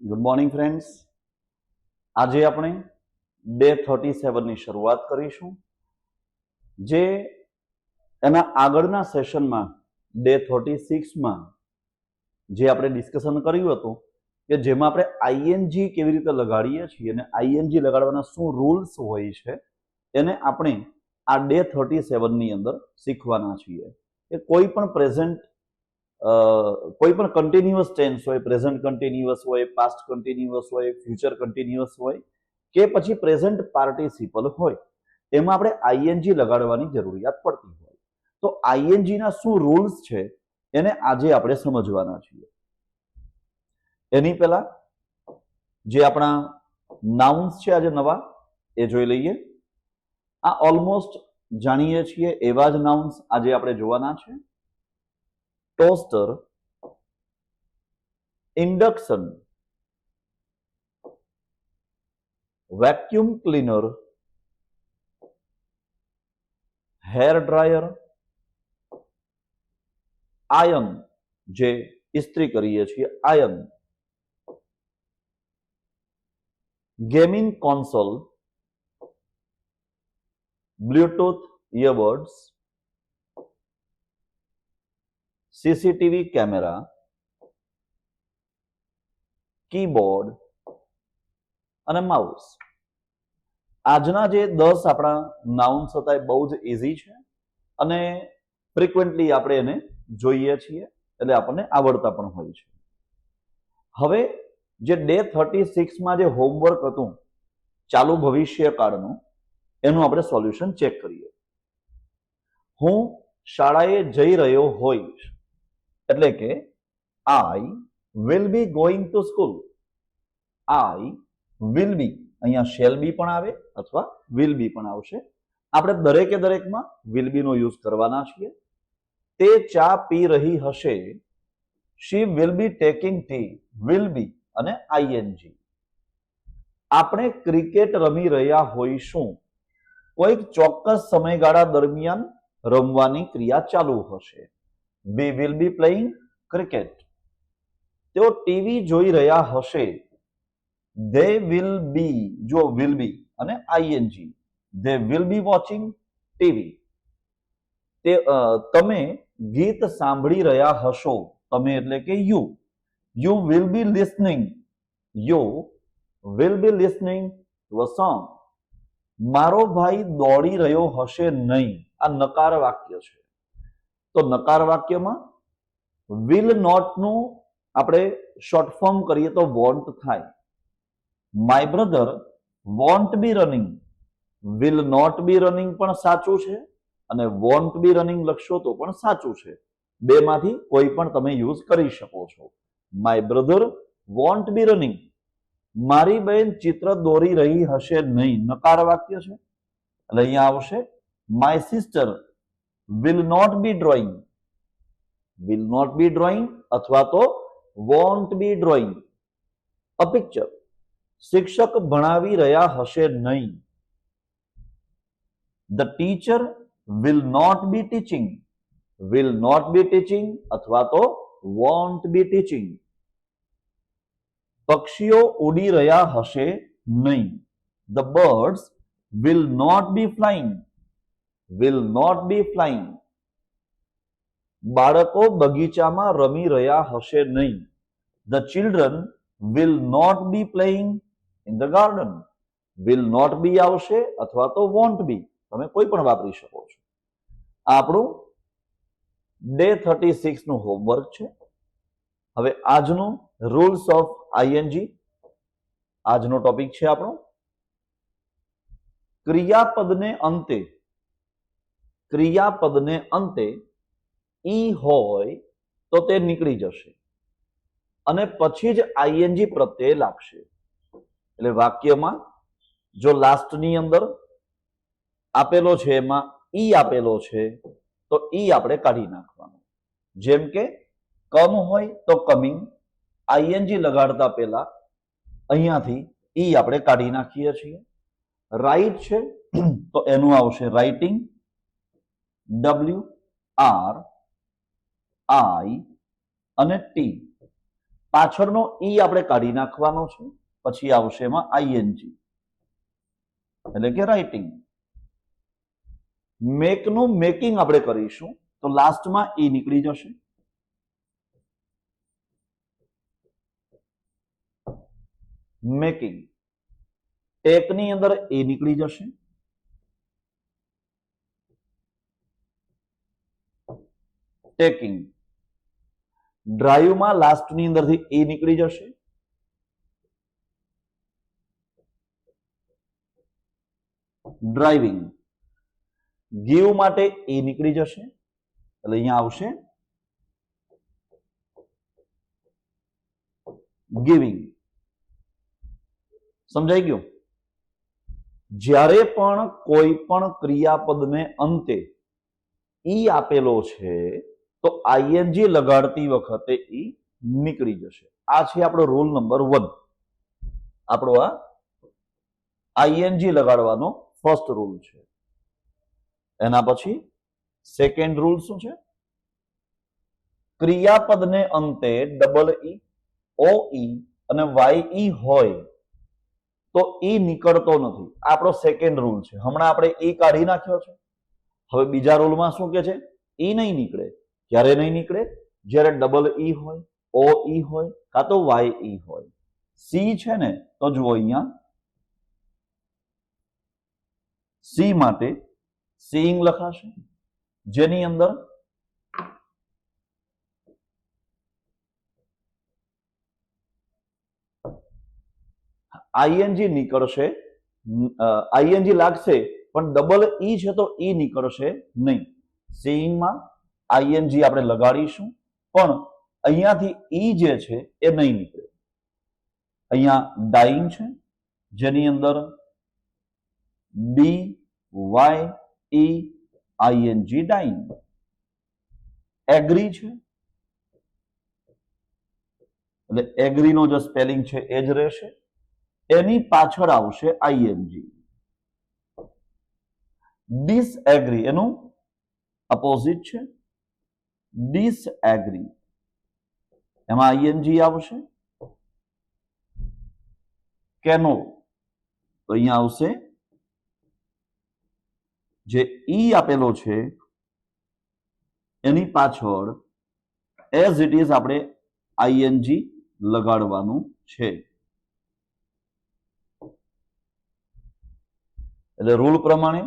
Good morning friends. આજે આપણે day 37 ની શરૂઆત કરીશું. જે એના આગળના સેશનમાં ડે 36 માં જે આપણે ડિસ્કશન કર્યું હતું કે જેમાં આપણે આઈએનજી કેવી રીતે લગાડીએ છીએ અને આઈએનજી લગાડવાના શું રૂલ્સ હોય છે એને આપણે આ ડે 37 ની અંદર શીખવાના છીએ. કે કોઈ પણ પ્રેઝન્ટ કોઈ પણ કન્ટિન્યુઅસ ટેન્સ હોય, પ્રેઝન્ટ કન્ટિન્યુઅસ હોય, પાસ્ટ કન્ટિન્યુઅસ હોય, ફ્યુચર કન્ટિન્યુઅસ હોય કે પછી પ્રેઝન્ટ પાર્ટિસિપલ હોય, એમાં આપણે આઈએનજી લગાડવાની જરૂરિયાત પડતી હોય. તો આઈએનજી ના શું રૂલ્સ છે એને આજે આપણે સમજવાના છીએ. એની પહેલા જે આપણા નાઉન્સ છે આજે નવા એ જોઈ લઈએ. આ ઓલમોસ્ટ જાણીએ છીએ એવા જ નાઉન્સ આજે આપણે જોવાના છે. Toaster, induction, vacuum cleaner, hair dryer, iron જે ઇસ્ત્રી કરીએ છીએ iron, gaming console, Bluetooth earbuds, CCTV camera, keyboard અને માઉસ. આજના જે 10 આપણા નાઉન્સ હતા એ બહુ જ ઇઝી છે અને ફ્રિકવન્ટલી આપણે એને જોઈએ છીએ એટલે આપણને આવડતા પણ હોય છે. હવે જે ડે 36 માં જે હોમવર્ક હતું ચાલુ ભવિષ્યકાળનું એનું આપણે સોલ્યુશન ચેક કરીએ. હું શાળાએ જઈ રહ્યો હોઈશ એટલે કે I will be going to school. I will be, અહીંયા શેલ બી પણ આવે અથવા વિલ બી પણ આવશે. આપણે દરેકે દરેકમાં વિલ બી નો યુઝ કરવાના છીએ. તે ચા પી રહી હશે, she will be taking tea, will be અને આઈએનજી. આપણે ક્રિકેટ રમી રહ્યા હોઈશું, કોઈક ચોક્કસ સમયગાળા દરમિયાન રમવાની ક્રિયા ચાલુ હશે. We will be playing cricket. તેઓ ટીવી જોઈ રહ્યા હશે, they will be, જો will be અને ing, they will be watching TV. તમે ગીત સાંભળી રહ્યા હશો, તમે એટલે કે you will be listening, you will be listening to a song. મારો ભાઈ દોડી રહ્યો હશે નહીં, આ નકાર વાક્ય છે. તો નકાર વાક્યમાં will not નું આપણે શોર્ટ ફોર્મ કરીએ તો વોન્ટ થાય. My brother won't be running, will not be running પણ સાચું છે અને વોન્ટ બી રનિંગ લખશો તો પણ સાચું છે. બેમાંથી કોઈ પણ તમે યુઝ કરી શકો છો. My brother won't be running. મારી બહેન ચિત્ર દોરી રહી હશે નહીં, નકાર વાક્ય છે એટલે અહીંયા આવશે my sister will not be drawing. Will not be drawing અથવા તો won't be drawing. A picture. શિક્ષક ભણાવી રહ્યા હશે નહીં. The teacher will not be teaching. Will not be teaching અથવા તો વોન્ટ બી ટીચિંગ. પક્ષીઓ ઉડી રહ્યા હશે નહીં. The birds will not be flying. Will not be flying. બાળકો બગીચામાં રમી રહ્યા હશે નહીં. The children will not be playing in the garden. Will not be આવશે અથવા તો વોન્ટ બી, તમે કોઈ પણ વાપરી શકો છો. આપણું ડે 36 નું હોમવર્ક છે. હવે આજનું રૂલ્સ ઓફ આઈએનજી, આજનો ટોપિક છે આપણો ક્રિયાપદને અંતે ઈ હોય તો તે નીકળી જશે અને પછી જ આઈએનજી પ્રત્યય લાગશે. એટલે વાક્યમાં જો લાસ્ટની અંદર આપેલો છે એમાં ઈ આપેલો છે તો ઈ આપણે કાઢી નાખવાનું. જેમ કે કમ હોય તો કમિંગ, આઈએનજી લગાડતા પહેલા અહીંયાથી ઈ આપણે કાઢી નાખીએ છીએ. રાઈટ છે તો એનું આવશે રાઇટિંગ, WR I અને T. પાછળનો ઈ આપણે કાઢી નાખવાનો છે, પછી આવશે એમાં આઈએનજી એટલે કે રાઇટિંગ. મેકનું મેકિંગ આપણે કરીશું તો લાસ્ટમાં ઈ નીકળી જશે. મેકિંગ. ટેકની અંદર એ નીકળી જશે. ટેકિંગ. ડ્રાઈવમાં લાસ્ટની અંદરથી એ નીકળી જશે. ડ્રાઇવિંગ. ગીવ માટે એ નીકળી જશે એટલે અહીંયા આવશે ગિવિંગ. સમજાઈ ગયું? જ્યારે પણ કોઈ પણ ક્રિયાપદને અંતે ઈ આપેલો છે તો આઈએનજી લગાડતી વખતે ઈ નીકળી જશે. આ છે આપણો રૂલ નંબર 1. આપણો આ આઈએનજી લગાડવાનો ફર્સ્ટ રૂલ છે. એના પછી સેકન્ડ રૂલ શું છે? ક્રિયાપદને અંતે ડબલ ઈ, ઓ ઈ અને વાય ઈ હોય તો ઈ નીકળતો નથી. આપણો સેકન્ડ રૂલ છે. હમણાં આપણે ઈ કાઢી નાખ્યો છે. હવે બીજા રૂલમાં શું કે છે? ઈ નહીં નીકળે. ક્યારે નહીં નીકળે? જ્યારે ડબલ ઈ હોય, ઓ ઈ હોય કાં તો વાય ઈ હોય. સી છે ને તો જુઓ અહીંયા સી માટે સીઈંગ લખાશે જેની અંદર આઈએનજી નીકળશે. આઈએનજી લાગશે પણ ડબલ ઈ છે તો ઈ નીકળશે નહીં. સીઈંગમાં આઈએનજી આપણે લગાડીશું પણ અહીંયાથી ઈ જે છે એ નહીં નીકળે. અહીંયા ડાઈંગ છે જેની અંદર ડી વાય ઈ આઈએનજી ડાઈંગ. એગ્રી છે એટલે એગ્રીનો જે સ્પેલિંગ છે એ જ રહેશે. એની પાછળ આવશે આઈએનજી. ડિસએગ્રી એનું અપોઝિટ છે ડિસએગ્રી. એમાં આઈએનજી આવશે. કેનો તો અહીંયા આવશે જે ઈ આપેલો છે એની પાછળ એઝ ઇટ ઇઝ આપણે આઈએનજી લગાડવાનું છે. એટલે રૂલ પ્રમાણે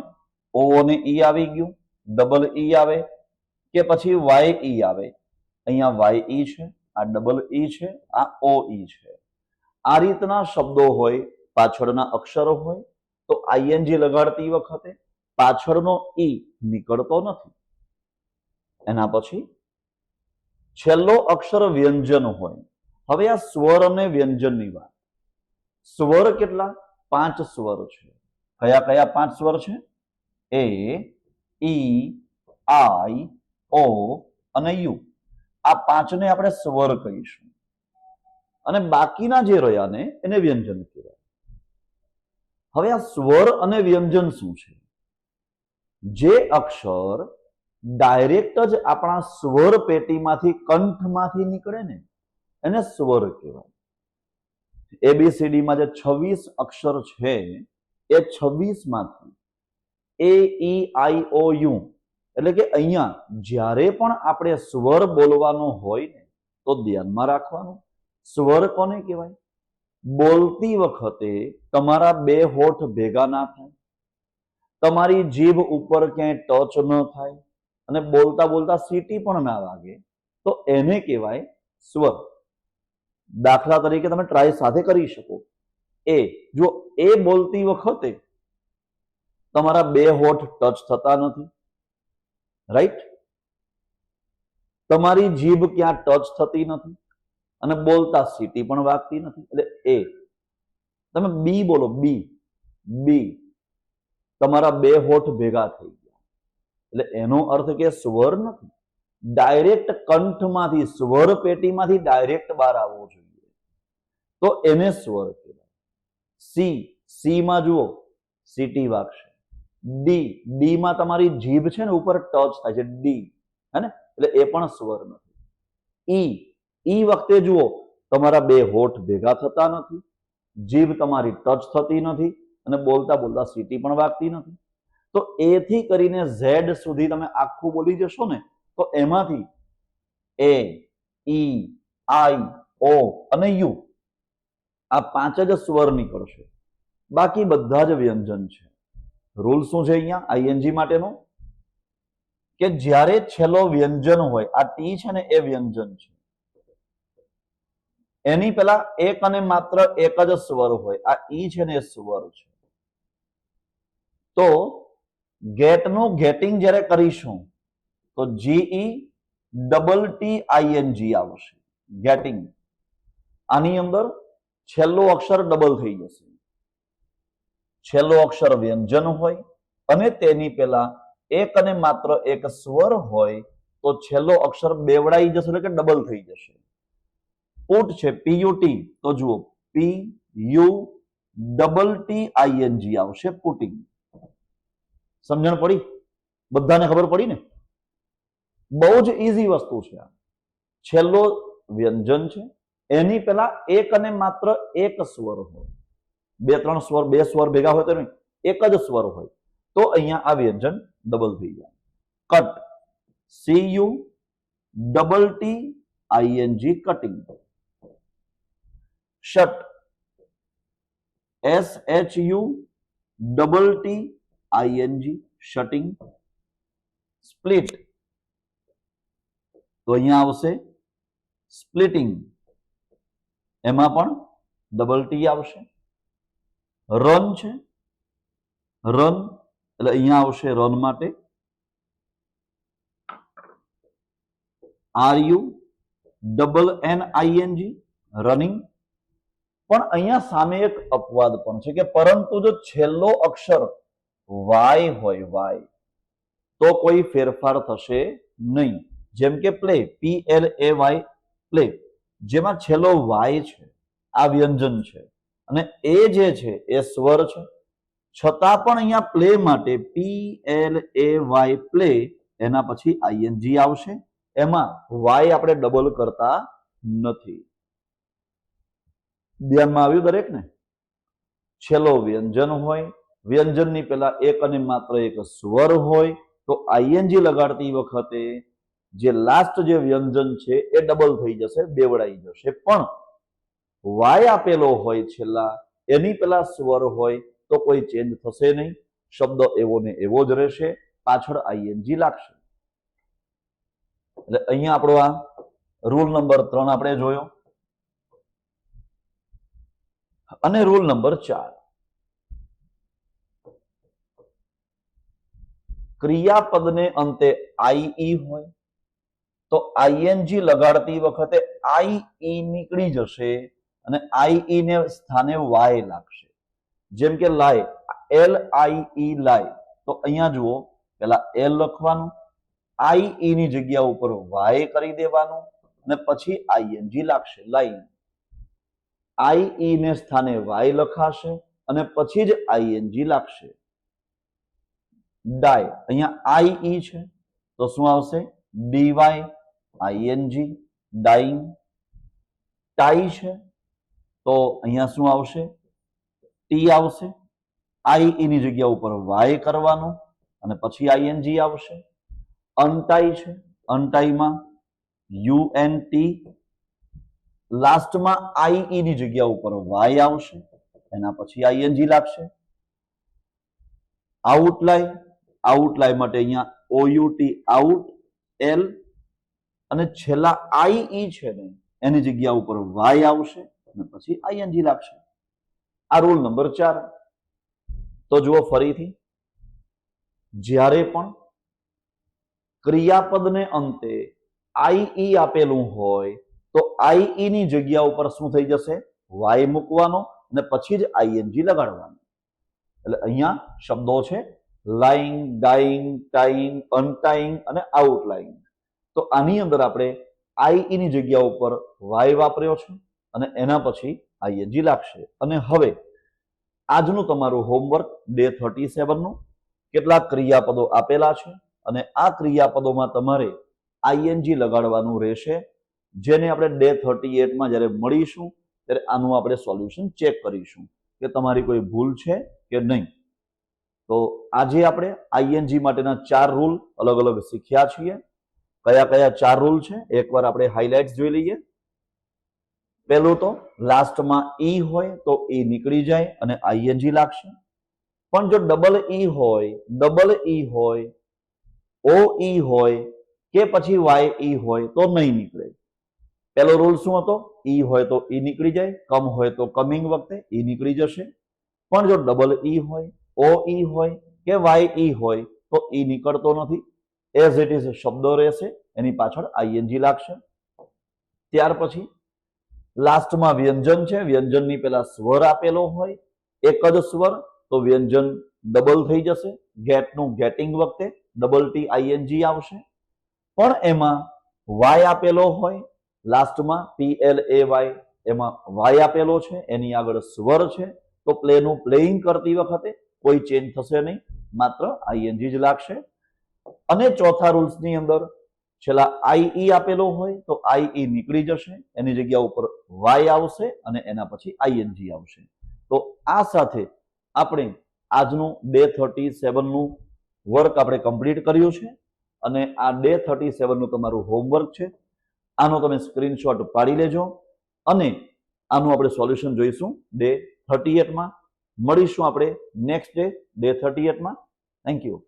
ઓ અને ઈ આવી ગયું, ડબલ ઈ આવે કે પછી વાય ઈ આવે. અહીંયા વાય ઈ છે, આ ડબલ ઈ છે, આ ઓ ઈ છે. આ રીતના શબ્દો હોય, પાછળના અક્ષરો હોય તો આઈએનજી લગાડતી વખતે પાછળનો ઈ નીકળતો નથી. એના પછી છેલ્લો અક્ષર વ્યંજન હોય. હવે આ સ્વર અને વ્યંજનની વાત. સ્વર કેટલા? 5 સ્વર છે. કયા કયા 5 સ્વર છે? એ, ઈ, આઈ, ઓ અને યુ. આ 5ને આપણે સ્વર કહીશું અને બાકીના જે રહ્યાને એને વ્યંજન કહેવાય. હવે આ સ્વર અને વ્યંજન શું છે? જે અક્ષર ડાયરેક્ટ જ આપણા સ્વર પેટીમાંથી કંઠમાંથી નીકળે ને એને સ્વર કહેવાય. એબીસીડીમાં જે 26 અક્ષર છે એ 26 માંથી એ ઈ આઈ ઓ યુ એટલે કે અહીંયા જ્યારે પણ આપણે સ્વર બોલવાનો હોય ને તો ધ્યાનમાં રાખવાનું સ્વર કોને કહેવાય? બોલતી વખતે તમારા 2 હોઠ ભેગા ના થાય, તમારી જીભ ઉપર ક્યાંય ટચ ન થાય અને બોલતા બોલતા સીટી પણ ના વાગે તો એને કહેવાય સ્વર. દાખલા તરીકે તમે ટ્રાય સાથે કરી શકો. એ જો એ બોલતી વખતે તમારા 2 હોઠ ટચ થતા નથી, રાઈટ? તમારી જીભ ક્યાં ટચ થતી નથી અને બોલતા સીટી પણ વાગતી નથી એટલે એ. તમે બી બોલો, બી બી, તમારા 2 હોઠ ભેગા થઈ ગયા એટલે એનો અર્થ કે સ્વર નથી. ડાયરેક્ટ કંઠમાંથી સ્વર પેટીમાંથી ડાયરેક્ટ બહાર આવવો જોઈએ તો એને સ્વર કહેવાય. સી, સી માં જુઓ સીટી વાગશે. ડી, ડી માં તમારી જીભ છે ને ઉપર ટચ થાય છે ડી, હે ને, એટલે એ પણ સ્વર નથી. ઈ, ઈ વખતે જુઓ તમારા બે હોઠ ભેગા થતા નથી, જીભ તમારી ટચ થતી નથી અને બોલતા બોલતા સીટી પણ વાગતી નથી. તો એ થી કરીને ઝેડ સુધી તમે આખું બોલી જશો ને તો એમાંથી એ, ઈ, આઈ, ઓ અને યુ આ 5 જ સ્વર નીકળશે. બાકી બધા જ વ્યંજન છે. રૂલ શું છે અહીંયા આઈએનજી માટેનો? કે જ્યારે છેલ્લો વ્યંજન હોય, આ ટી છે ને એ વ્યંજન છે, એની પેલા એક અને માત્ર એક જ સ્વર હોય, આ ઈ છે ને એ સ્વર છે. તો ગેટનું ગેટિંગ જ્યારે કરીશું તો જીઈ ડબલ ટી આઈએનજી આવશે. ગેટિંગ આની અંદર છેલ્લો અક્ષર ડબલ થઈ જશે. છેલ્લો અક્ષર વ્યંજન હોય અને તેની પહેલા એક અને માત્ર એક સ્વર હોય તો છેલ્લો અક્ષર બેવડાઈ જશે, એટલે કે ડબલ થઈ જશે. પુટ છે પીયુટી, તો જુઓ P U double T ING આવશે, પુટિંગ. સમજણ પડી? બધાને ખબર પડી ને? બહુ જ ઈઝી વસ્તુ છે આ. છેલ્લો વ્યંજન છે, એની પહેલા એક અને માત્ર એક સ્વર હોય. બે સ્વર ભેગા હોય તો નહીં, એક જ સ્વર હોય તો અહીંયા આ વ્યંજન ડબલ થઈ જાય. Cut, C U double T ING, cutting. Shut, S H U double T ING, shutting. Split, તો અહીંયા આવશે સ્પ્લિટિંગ, એમાં પણ ડબલ ટી આવશે. રન છે, રન એટલે અહીંયા આવશે રન માટે R U double N ING, running. પણ અહીંયા સામે એક અપવાદ પણ છે કે પરંતુ જો છેલ્લો અક્ષર વાય હોય, વાય, તો કોઈ ફેરફાર થશે નહીં. જેમ કે પ્લે, PLAY, પ્લે, જેમાં છેલ્લો વાય છે, આ વ્યંજન છે અને એ જે છે એ સ્વર છે, છતાં પણ અહીંયા પ્લે માટે PLAY, પ્લે, એના પછી આઈએનજી આવશે. એમાં વાય આપણે ડબલ કરતા નથી. ધ્યાનમાં આવ્યું દરેક ને? છેલ્લો વ્યંજન હોય, વ્યંજનની પહેલા એક અને માત્ર એક સ્વર હોય તો આઈએનજી લગાડતી વખતે જે લાસ્ટ જે વ્યંજન છે એ ડબલ થઈ જશે, બેવડાઈ જશે. પણ વાય આપેલો હોય છેલ્લા, એની પેલા સ્વર હોય તો કોઈ ચેન્જ થશે નહીં, શબ્દ એવો ને એવો જ રહેશે, પાછળ આઈએનજી લાગશે. એટલે અહીંયા આપણો આ રૂલ નંબર 3 આપણે જોયો. અને રૂલ નંબર 4, ક્રિયાપદને અંતે આઈ હોય તો આઈએનજી લગાડતી વખતે આઈ નીકળી જશે અને આઈ ને સ્થાને વાય લાગશે. જેમ કે લાય, LIE, લાય, તો અહીંયા જુઓ પેલા એલ લખવાનું, આઈ ની જગ્યા ઉપર વાય કરી દેવાનું અને પછી આઈએનજી લાગશે, લાઈન. આઈ ને સ્થાને વાય લખાશે અને પછી જ આઈએનજી લાગશે. ડાય, અહીંયા આઈ છે તો શું આવશે? DY, ING, dying. ટાઈ છે તો અહીંયા શું આવશે? ટી આવશે. આઈ ની જગ્યા ઉપર વાય કરવાનું અને પછી આઈએનજી આવશે. અનટાઈ છે, અનટાઈમાં UNT, લાસ્ટમાં આઈ ની જગ્યા ઉપર વાય આવશે, એના પછી આઈએનજી લાગશે. આઉટલાય, આઉટલાય માટે અહીંયા OUT, આઉટ, એલ અને છેલ્લા આઈ છે ને એની જગ્યા ઉપર વાય આવશે અને પછી આઈએનજી લાગશે. આ રૂલ નંબર 4. તો જુઓ ફરીથી, જ્યારે પણ ક્રિયાપદને અંતે આઈ આપેલું હોય તો આઈ ની જગ્યા ઉપર શું થઈ જશે? વાય મૂકવાનો અને પછી જ આઈએનજી લગાડવાનું. એટલે અહીંયા શબ્દો છે લાઈંગ, ડાઈંગ, ટાઈંગ, અનટાઈંગ અને આઉટલાઈંગ. તો આની અંદર આપણે આઈ ની જગ્યા ઉપર વાય વાપર્યો છે અને એના પછી આઈએનજી લાગશે. અને હવે આજનું તમારું હોમવર્ક ડે 37 નું, કેટલાક ક્રિયાપદો આપેલા છે અને આ ક્રિયાપદોમાં તમારે આઈએનજી લગાડવાનું રહેશે. જેને આપણે ડે 38માં જ્યારે મળીશું ત્યારે આનું આપણે સોલ્યુશન ચેક કરીશું કે તમારી કોઈ ભૂલ છે કે નહીં. તો આજે આપણે આઈએનજી માટેના 4 રૂલ અલગ અલગ શીખ્યા છીએ. કયા કયા 4 રૂલ છે એકવાર આપણે હાઇલાઇટ્સ જોઈ લઈએ. પહેલું તો લાસ્ટમાં ઈ હોય તો ઈ નીકળી જાય અને આઈએનજી લાગશે. પણ જો ડબલ ઈ હોય ઓ ઈ હોય કે પછી વાય ઈ હોય તો નહીં નીકળે. પહેલો રૂલ શું હતો? ઈ હોય તો ઈ નીકળી જાય, કમ હોય તો કમિંગ વખતે ઈ નીકળી જશે. પણ જો ડબલ ઈ હોય, ઓ ઈ હોય કે વાય ઈ હોય તો ઈ નીકળતો નથી. એઝ ઇટ ઇઝ શબ્દો રહેશે, એની પાછળ આઈએનજી લાગશે. ત્યાર પછી લાસ્ટમાં વ્યંજન છે, વ્યંજનની પહેલા સ્વર આપેલો હોય, એક જ સ્વર, તો વ્યંજન ડબલ થઈ જશે. ગેટનું ગેટિંગ વખતે ડબલ ટી આઈએનજી આવશે. પણ એમાં વાય આપેલો હોય, લાસ્ટમાં PLAY, એમાં વાય આપેલો છે, એની આગળ સ્વર છે, તો પ્લેનું પ્લેઇંગ કરતી વખતે કોઈ ચેન્જ થશે નહીં, માત્ર આઈએનજી જ લાગશે. અને ચોથા રૂલ્સની અંદર છેલ્લા આઈ આપેલો હોય તો આઈ નીકળી જશે, એની જગ્યા ઉપર વાય આવશે અને એના પછી આઈએનજી આવશે. તો આ સાથે આપણે આજનું ડે 37 નું વર્ક આપણે કમ્પ્લીટ કર્યું છે. અને આ ડે 37 નું તમારું હોમવર્ક છે. આનો તમે સ્ક્રીનશોટ પાડી લેજો અને આનું આપણે સોલ્યુશન જોઈશું ડે 38માં. મળીશું આપણે નેક્સ્ટ ડે 38માં. Thank you.